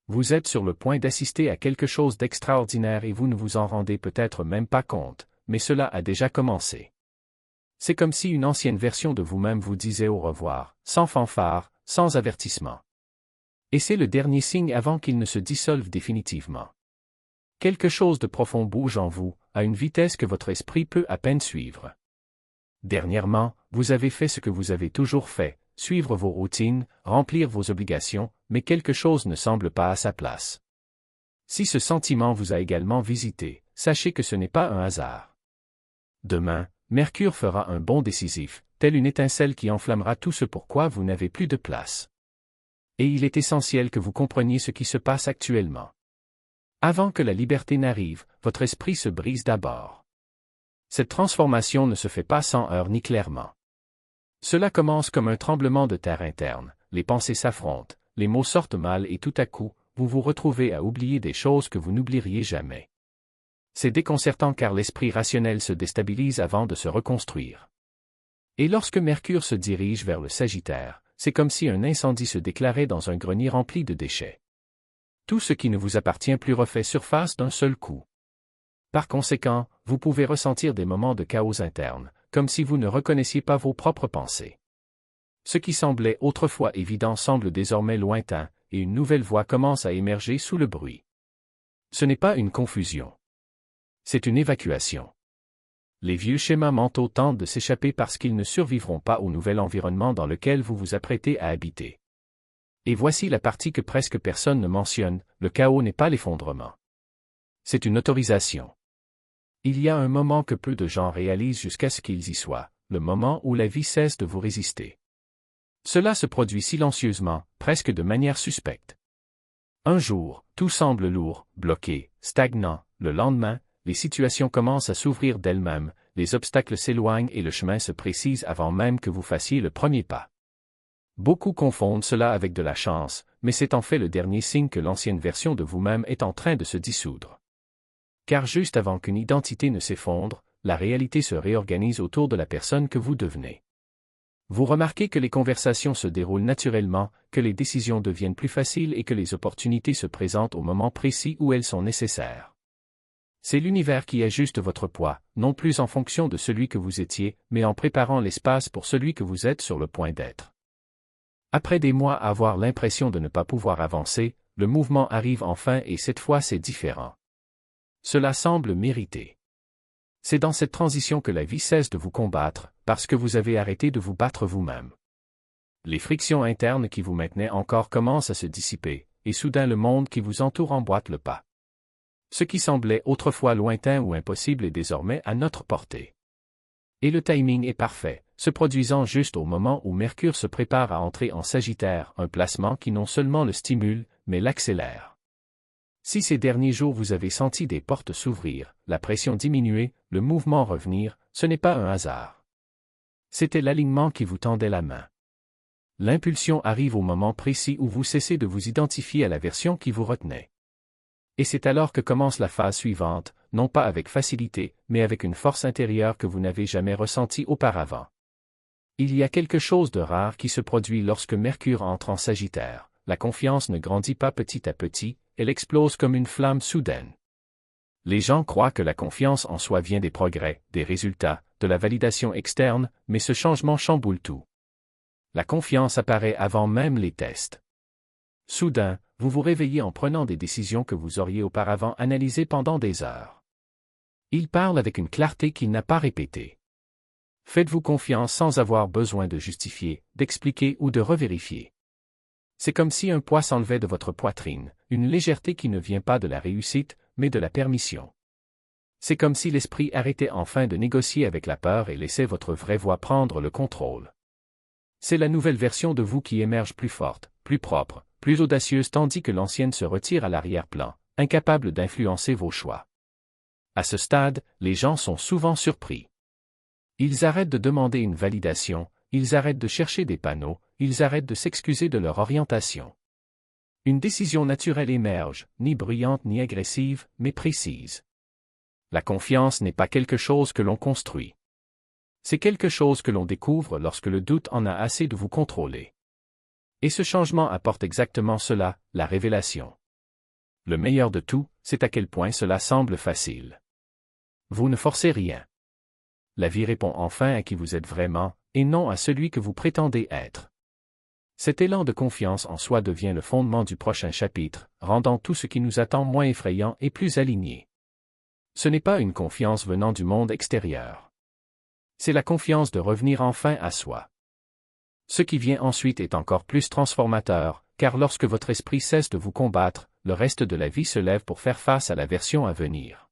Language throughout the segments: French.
Vous êtes sur le point d'assister à quelque chose d'extraordinaire et vous ne vous en rendez peut-être même pas compte, mais cela a déjà commencé. C'est comme si une ancienne version de vous-même vous disait au revoir, sans fanfare, sans avertissement. Et c'est le dernier signe avant qu'il ne se dissolve définitivement. Quelque chose de profond bouge en vous, à une vitesse que votre esprit peut à peine suivre. Dernièrement, vous avez fait ce que vous avez toujours fait, suivre vos routines, remplir vos obligations, mais quelque chose ne semble pas à sa place. Si ce sentiment vous a également visité, sachez que ce n'est pas un hasard. Demain, Mercure fera un bond décisif, telle une étincelle qui enflammera tout ce pourquoi vous n'avez plus de place. Et il est essentiel que vous compreniez ce qui se passe actuellement. Avant que la liberté n'arrive, votre esprit se brise d'abord. Cette transformation ne se fait pas sans heurts ni clairement. Cela commence comme un tremblement de terre interne, les pensées s'affrontent, les mots sortent mal et tout à coup, vous vous retrouvez à oublier des choses que vous n'oublieriez jamais. C'est déconcertant car l'esprit rationnel se déstabilise avant de se reconstruire. Et lorsque Mercure se dirige vers le Sagittaire, c'est comme si un incendie se déclarait dans un grenier rempli de déchets. Tout ce qui ne vous appartient plus refait surface d'un seul coup. Par conséquent, vous pouvez ressentir des moments de chaos interne, comme si vous ne reconnaissiez pas vos propres pensées. Ce qui semblait autrefois évident semble désormais lointain, et une nouvelle voix commence à émerger sous le bruit. Ce n'est pas une confusion. C'est une évacuation. Les vieux schémas mentaux tentent de s'échapper parce qu'ils ne survivront pas au nouvel environnement dans lequel vous vous apprêtez à habiter. Et voici la partie que presque personne ne mentionne, le chaos n'est pas l'effondrement. C'est une autorisation. Il y a un moment que peu de gens réalisent jusqu'à ce qu'ils y soient, le moment où la vie cesse de vous résister. Cela se produit silencieusement, presque de manière suspecte. Un jour, tout semble lourd, bloqué, stagnant, le lendemain, les situations commencent à s'ouvrir d'elles-mêmes, les obstacles s'éloignent et le chemin se précise avant même que vous fassiez le premier pas. Beaucoup confondent cela avec de la chance, mais c'est en fait le dernier signe que l'ancienne version de vous-même est en train de se dissoudre. Car juste avant qu'une identité ne s'effondre, la réalité se réorganise autour de la personne que vous devenez. Vous remarquez que les conversations se déroulent naturellement, que les décisions deviennent plus faciles et que les opportunités se présentent au moment précis où elles sont nécessaires. C'est l'univers qui ajuste votre poids, non plus en fonction de celui que vous étiez, mais en préparant l'espace pour celui que vous êtes sur le point d'être. Après des mois à avoir l'impression de ne pas pouvoir avancer, le mouvement arrive enfin et cette fois c'est différent. Cela semble mérité. C'est dans cette transition que la vie cesse de vous combattre, parce que vous avez arrêté de vous battre vous-même. Les frictions internes qui vous maintenaient encore commencent à se dissiper, et soudain le monde qui vous entoure emboîte le pas. Ce qui semblait autrefois lointain ou impossible est désormais à notre portée. Et le timing est parfait, se produisant juste au moment où Mercure se prépare à entrer en Sagittaire, un placement qui non seulement le stimule, mais l'accélère. Si ces derniers jours vous avez senti des portes s'ouvrir, la pression diminuer, le mouvement revenir, ce n'est pas un hasard. C'était l'alignement qui vous tendait la main. L'impulsion arrive au moment précis où vous cessez de vous identifier à la version qui vous retenait. Et c'est alors que commence la phase suivante, non pas avec facilité, mais avec une force intérieure que vous n'avez jamais ressentie auparavant. Il y a quelque chose de rare qui se produit lorsque Mercure entre en Sagittaire. La confiance ne grandit pas petit à petit, elle explose comme une flamme soudaine. Les gens croient que la confiance en soi vient des progrès, des résultats, de la validation externe, mais ce changement chamboule tout. La confiance apparaît avant même les tests. Soudain, vous vous réveillez en prenant des décisions que vous auriez auparavant analysées pendant des heures. Il parle avec une clarté qu'il n'a pas répétée. Faites-vous confiance sans avoir besoin de justifier, d'expliquer ou de revérifier. C'est comme si un poids s'enlevait de votre poitrine, une légèreté qui ne vient pas de la réussite, mais de la permission. C'est comme si l'esprit arrêtait enfin de négocier avec la peur et laissait votre vraie voix prendre le contrôle. C'est la nouvelle version de vous qui émerge plus forte, plus propre, plus audacieuse tandis que l'ancienne se retire à l'arrière-plan, incapable d'influencer vos choix. À ce stade, les gens sont souvent surpris. Ils arrêtent de demander une validation, ils arrêtent de chercher des panneaux, ils arrêtent de s'excuser de leur orientation. Une décision naturelle émerge, ni bruyante ni agressive, mais précise. La confiance n'est pas quelque chose que l'on construit. C'est quelque chose que l'on découvre lorsque le doute en a assez de vous contrôler. Et ce changement apporte exactement cela, la révélation. Le meilleur de tout, c'est à quel point cela semble facile. Vous ne forcez rien. La vie répond enfin à qui vous êtes vraiment, et non à celui que vous prétendez être. Cet élan de confiance en soi devient le fondement du prochain chapitre, rendant tout ce qui nous attend moins effrayant et plus aligné. Ce n'est pas une confiance venant du monde extérieur. C'est la confiance de revenir enfin à soi. Ce qui vient ensuite est encore plus transformateur, car lorsque votre esprit cesse de vous combattre, le reste de la vie se lève pour faire face à la version à venir.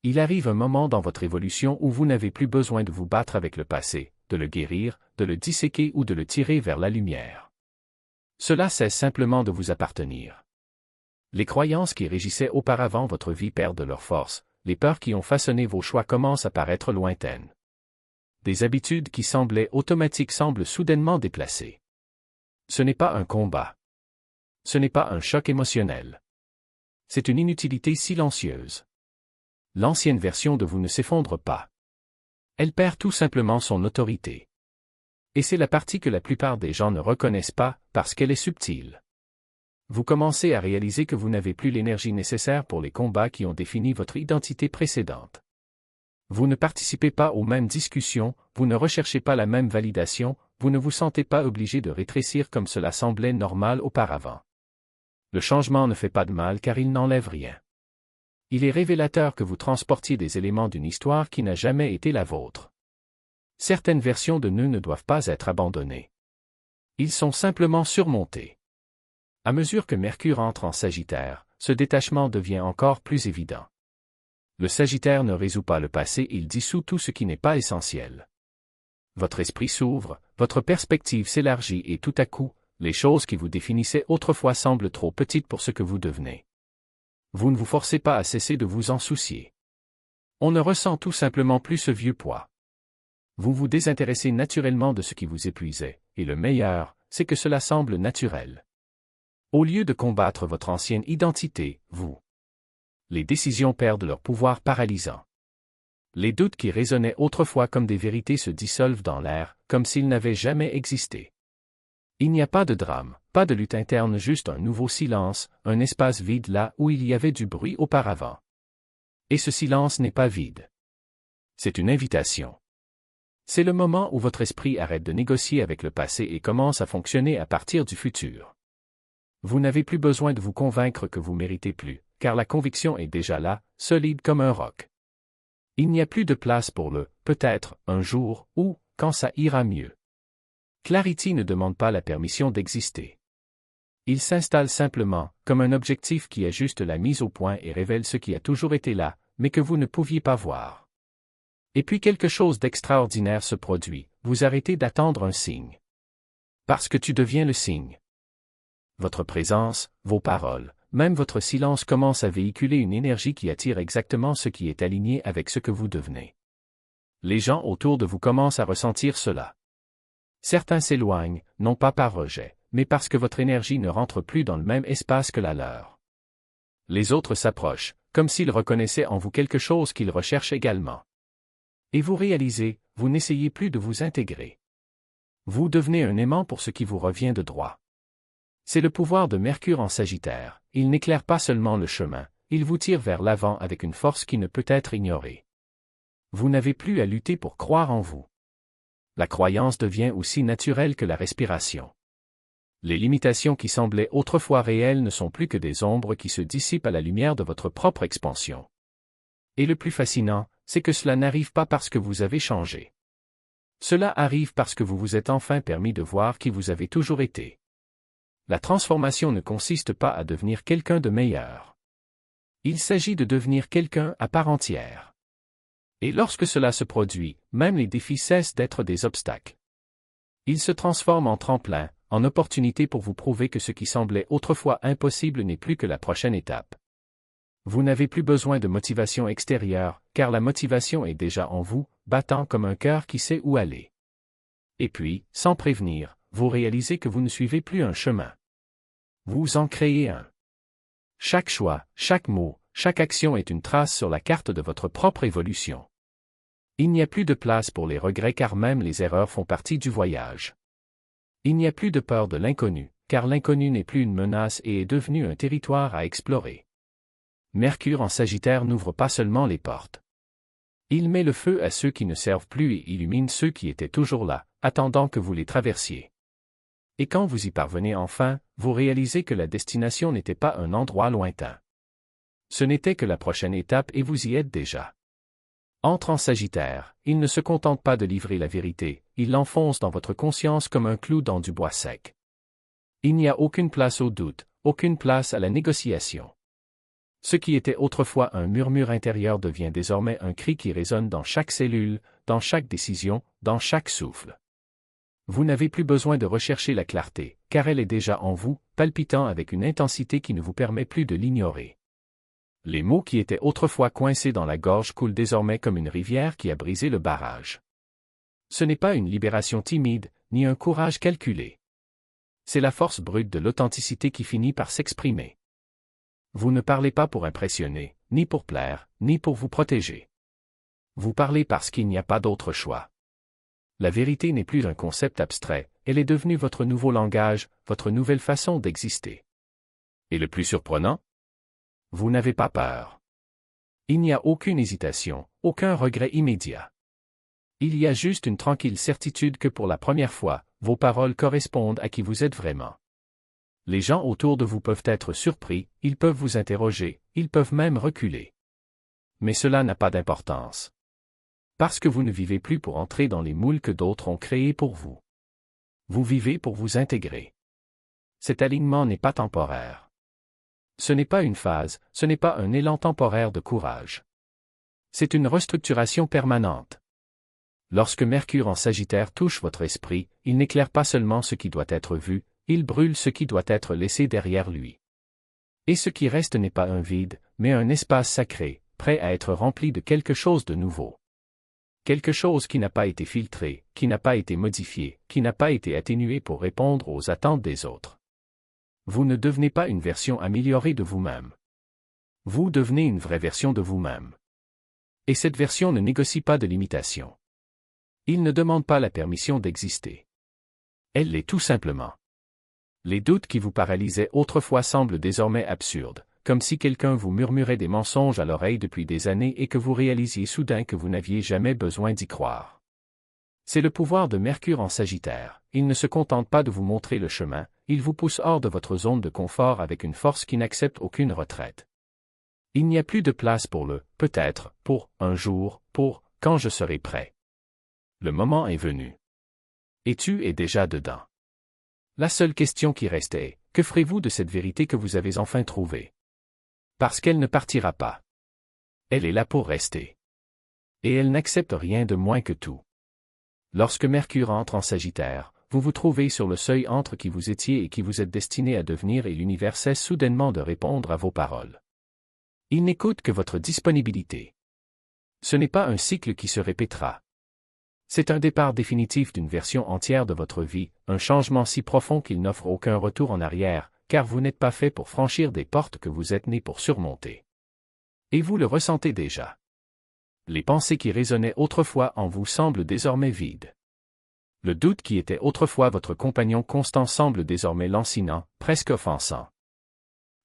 Il arrive un moment dans votre évolution où vous n'avez plus besoin de vous battre avec le passé, de le guérir, de le disséquer ou de le tirer vers la lumière. Cela cesse simplement de vous appartenir. Les croyances qui régissaient auparavant votre vie perdent leur force, les peurs qui ont façonné vos choix commencent à paraître lointaines. Des habitudes qui semblaient automatiques semblent soudainement déplacées. Ce n'est pas un combat. Ce n'est pas un choc émotionnel. C'est une inutilité silencieuse. L'ancienne version de vous ne s'effondre pas. Elle perd tout simplement son autorité. Et c'est la partie que la plupart des gens ne reconnaissent pas, parce qu'elle est subtile. Vous commencez à réaliser que vous n'avez plus l'énergie nécessaire pour les combats qui ont défini votre identité précédente. Vous ne participez pas aux mêmes discussions, vous ne recherchez pas la même validation, vous ne vous sentez pas obligé de rétrécir comme cela semblait normal auparavant. Le changement ne fait pas de mal car il n'enlève rien. Il est révélateur que vous transportiez des éléments d'une histoire qui n'a jamais été la vôtre. Certaines versions de nous ne doivent pas être abandonnées. Ils sont simplement surmontés. À mesure que Mercure entre en Sagittaire, ce détachement devient encore plus évident. Le Sagittaire ne résout pas le passé, il dissout tout ce qui n'est pas essentiel. Votre esprit s'ouvre, votre perspective s'élargit et tout à coup, les choses qui vous définissaient autrefois semblent trop petites pour ce que vous devenez. Vous ne vous forcez pas à cesser de vous en soucier. On ne ressent tout simplement plus ce vieux poids. Vous vous désintéressez naturellement de ce qui vous épuisait, et le meilleur, c'est que cela semble naturel. Au lieu de combattre votre ancienne identité, les décisions perdent leur pouvoir paralysant. Les doutes qui résonnaient autrefois comme des vérités se dissolvent dans l'air, comme s'ils n'avaient jamais existé. Il n'y a pas de drame, pas de lutte interne, juste un nouveau silence, un espace vide là où il y avait du bruit auparavant. Et ce silence n'est pas vide. C'est une invitation. C'est le moment où votre esprit arrête de négocier avec le passé et commence à fonctionner à partir du futur. Vous n'avez plus besoin de vous convaincre que vous méritez plus, car la conviction est déjà là, solide comme un roc. Il n'y a plus de place pour le « peut-être, un jour » ou « quand ça ira mieux ». Clarity ne demande pas la permission d'exister. Il s'installe simplement, comme un objectif qui ajuste la mise au point et révèle ce qui a toujours été là, mais que vous ne pouviez pas voir. Et puis quelque chose d'extraordinaire se produit, vous arrêtez d'attendre un signe. Parce que tu deviens le signe. Votre présence, vos paroles, même votre silence commence à véhiculer une énergie qui attire exactement ce qui est aligné avec ce que vous devenez. Les gens autour de vous commencent à ressentir cela. Certains s'éloignent, non pas par rejet, mais parce que votre énergie ne rentre plus dans le même espace que la leur. Les autres s'approchent, comme s'ils reconnaissaient en vous quelque chose qu'ils recherchent également. Et vous réalisez, vous n'essayez plus de vous intégrer. Vous devenez un aimant pour ce qui vous revient de droit. C'est le pouvoir de Mercure en Sagittaire, il n'éclaire pas seulement le chemin, il vous tire vers l'avant avec une force qui ne peut être ignorée. Vous n'avez plus à lutter pour croire en vous. La croyance devient aussi naturelle que la respiration. Les limitations qui semblaient autrefois réelles ne sont plus que des ombres qui se dissipent à la lumière de votre propre expansion. Et le plus fascinant, c'est que cela n'arrive pas parce que vous avez changé. Cela arrive parce que vous vous êtes enfin permis de voir qui vous avez toujours été. La transformation ne consiste pas à devenir quelqu'un de meilleur. Il s'agit de devenir quelqu'un à part entière. Et lorsque cela se produit, même les défis cessent d'être des obstacles. Ils se transforment en tremplin, en opportunité pour vous prouver que ce qui semblait autrefois impossible n'est plus que la prochaine étape. Vous n'avez plus besoin de motivation extérieure, car la motivation est déjà en vous, battant comme un cœur qui sait où aller. Et puis, sans prévenir, vous réalisez que vous ne suivez plus un chemin. Vous en créez un. Chaque choix, chaque mot, chaque action est une trace sur la carte de votre propre évolution. Il n'y a plus de place pour les regrets car même les erreurs font partie du voyage. Il n'y a plus de peur de l'inconnu, car l'inconnu n'est plus une menace et est devenu un territoire à explorer. Mercure en Sagittaire n'ouvre pas seulement les portes. Il met le feu à ceux qui ne servent plus et illumine ceux qui étaient toujours là, attendant que vous les traversiez. Et quand vous y parvenez enfin, vous réalisez que la destination n'était pas un endroit lointain. Ce n'était que la prochaine étape et vous y êtes déjà. Entre en Sagittaire, il ne se contente pas de livrer la vérité, il l'enfonce dans votre conscience comme un clou dans du bois sec. Il n'y a aucune place au doute, aucune place à la négociation. Ce qui était autrefois un murmure intérieur devient désormais un cri qui résonne dans chaque cellule, dans chaque décision, dans chaque souffle. Vous n'avez plus besoin de rechercher la clarté, car elle est déjà en vous, palpitant avec une intensité qui ne vous permet plus de l'ignorer. Les mots qui étaient autrefois coincés dans la gorge coulent désormais comme une rivière qui a brisé le barrage. Ce n'est pas une libération timide, ni un courage calculé. C'est la force brute de l'authenticité qui finit par s'exprimer. Vous ne parlez pas pour impressionner, ni pour plaire, ni pour vous protéger. Vous parlez parce qu'il n'y a pas d'autre choix. La vérité n'est plus un concept abstrait, elle est devenue votre nouveau langage, votre nouvelle façon d'exister. Et le plus surprenant? Vous n'avez pas peur. Il n'y a aucune hésitation, aucun regret immédiat. Il y a juste une tranquille certitude que pour la première fois, vos paroles correspondent à qui vous êtes vraiment. Les gens autour de vous peuvent être surpris, ils peuvent vous interroger, ils peuvent même reculer. Mais cela n'a pas d'importance. Parce que vous ne vivez plus pour entrer dans les moules que d'autres ont créés pour vous. Vous vivez pour vous intégrer. Cet alignement n'est pas temporaire. Ce n'est pas une phase, ce n'est pas un élan temporaire de courage. C'est une restructuration permanente. Lorsque Mercure en Sagittaire touche votre esprit, il n'éclaire pas seulement ce qui doit être vu, il brûle ce qui doit être laissé derrière lui. Et ce qui reste n'est pas un vide, mais un espace sacré, prêt à être rempli de quelque chose de nouveau. Quelque chose qui n'a pas été filtré, qui n'a pas été modifié, qui n'a pas été atténué pour répondre aux attentes des autres. Vous ne devenez pas une version améliorée de vous-même. Vous devenez une vraie version de vous-même. Et cette version ne négocie pas de limitation. Il ne demande pas la permission d'exister. Elle l'est tout simplement. Les doutes qui vous paralysaient autrefois semblent désormais absurdes, comme si quelqu'un vous murmurait des mensonges à l'oreille depuis des années et que vous réalisiez soudain que vous n'aviez jamais besoin d'y croire. C'est le pouvoir de Mercure en Sagittaire, il ne se contente pas de vous montrer le chemin, il vous pousse hors de votre zone de confort avec une force qui n'accepte aucune retraite. Il n'y a plus de place pour le « peut-être », pour « un jour », pour « quand je serai prêt ». Le moment est venu. Et tu es déjà dedans. La seule question qui restait, que ferez-vous de cette vérité que vous avez enfin trouvée? Parce qu'elle ne partira pas. Elle est là pour rester. Et elle n'accepte rien de moins que tout. Lorsque Mercure entre en Sagittaire, vous vous trouvez sur le seuil entre qui vous étiez et qui vous êtes destiné à devenir et l'univers cesse soudainement de répondre à vos paroles. Il n'écoute que votre disponibilité. Ce n'est pas un cycle qui se répétera. C'est un départ définitif d'une version entière de votre vie, un changement si profond qu'il n'offre aucun retour en arrière, car vous n'êtes pas fait pour franchir des portes que vous êtes né pour surmonter. Et vous le ressentez déjà. Les pensées qui résonnaient autrefois en vous semblent désormais vides. Le doute qui était autrefois votre compagnon constant semble désormais lancinant, presque offensant.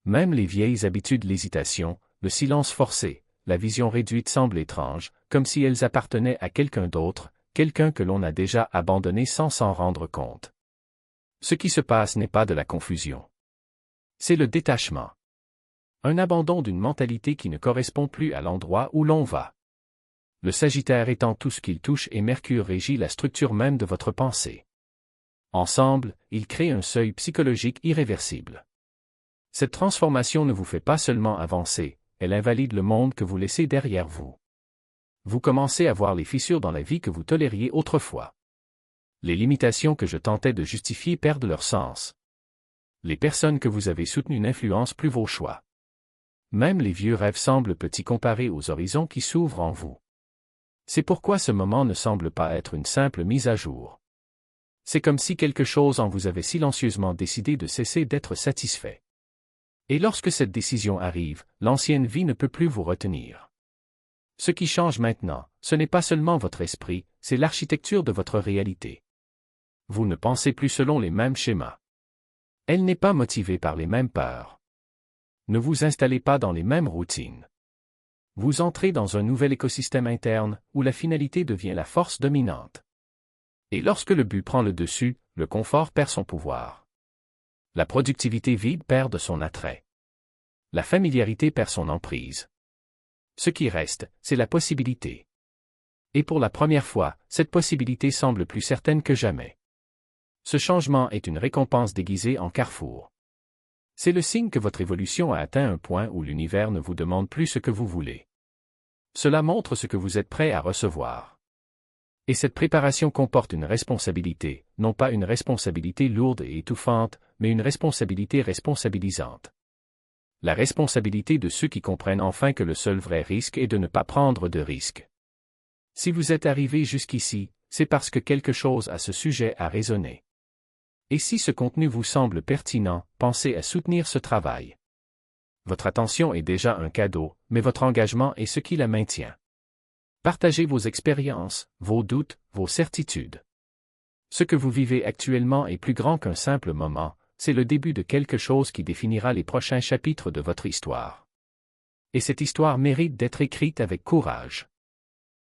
Même les vieilles habitudes, l'hésitation, le silence forcé, la vision réduite semblent étranges, comme si elles appartenaient à quelqu'un d'autre, quelqu'un que l'on a déjà abandonné sans s'en rendre compte. Ce qui se passe n'est pas de la confusion. C'est le détachement. Un abandon d'une mentalité qui ne correspond plus à l'endroit où l'on va. Le Sagittaire étant tout ce qu'il touche et Mercure régit la structure même de votre pensée. Ensemble, ils créent un seuil psychologique irréversible. Cette transformation ne vous fait pas seulement avancer, elle invalide le monde que vous laissez derrière vous. Vous commencez à voir les fissures dans la vie que vous tolériez autrefois. Les limitations que je tentais de justifier perdent leur sens. Les personnes que vous avez soutenues n'influencent plus vos choix. Même les vieux rêves semblent petits comparés aux horizons qui s'ouvrent en vous. C'est pourquoi ce moment ne semble pas être une simple mise à jour. C'est comme si quelque chose en vous avait silencieusement décidé de cesser d'être satisfait. Et lorsque cette décision arrive, l'ancienne vie ne peut plus vous retenir. Ce qui change maintenant, ce n'est pas seulement votre esprit, c'est l'architecture de votre réalité. Vous ne pensez plus selon les mêmes schémas. Elle n'est pas motivée par les mêmes peurs. Ne vous installez pas dans les mêmes routines. Vous entrez dans un nouvel écosystème interne où la finalité devient la force dominante. Et lorsque le but prend le dessus, le confort perd son pouvoir. La productivité vide perd de son attrait. La familiarité perd son emprise. Ce qui reste, c'est la possibilité. Et pour la première fois, cette possibilité semble plus certaine que jamais. Ce changement est une récompense déguisée en carrefour. C'est le signe que votre évolution a atteint un point où l'univers ne vous demande plus ce que vous voulez. Cela montre ce que vous êtes prêt à recevoir. Et cette préparation comporte une responsabilité, non pas une responsabilité lourde et étouffante, mais une responsabilité responsabilisante. La responsabilité de ceux qui comprennent enfin que le seul vrai risque est de ne pas prendre de risque. Si vous êtes arrivé jusqu'ici, c'est parce que quelque chose à ce sujet a résonné. Et si ce contenu vous semble pertinent, pensez à soutenir ce travail. Votre attention est déjà un cadeau, mais votre engagement est ce qui la maintient. Partagez vos expériences, vos doutes, vos certitudes. Ce que vous vivez actuellement est plus grand qu'un simple moment, c'est le début de quelque chose qui définira les prochains chapitres de votre histoire. Et cette histoire mérite d'être écrite avec courage.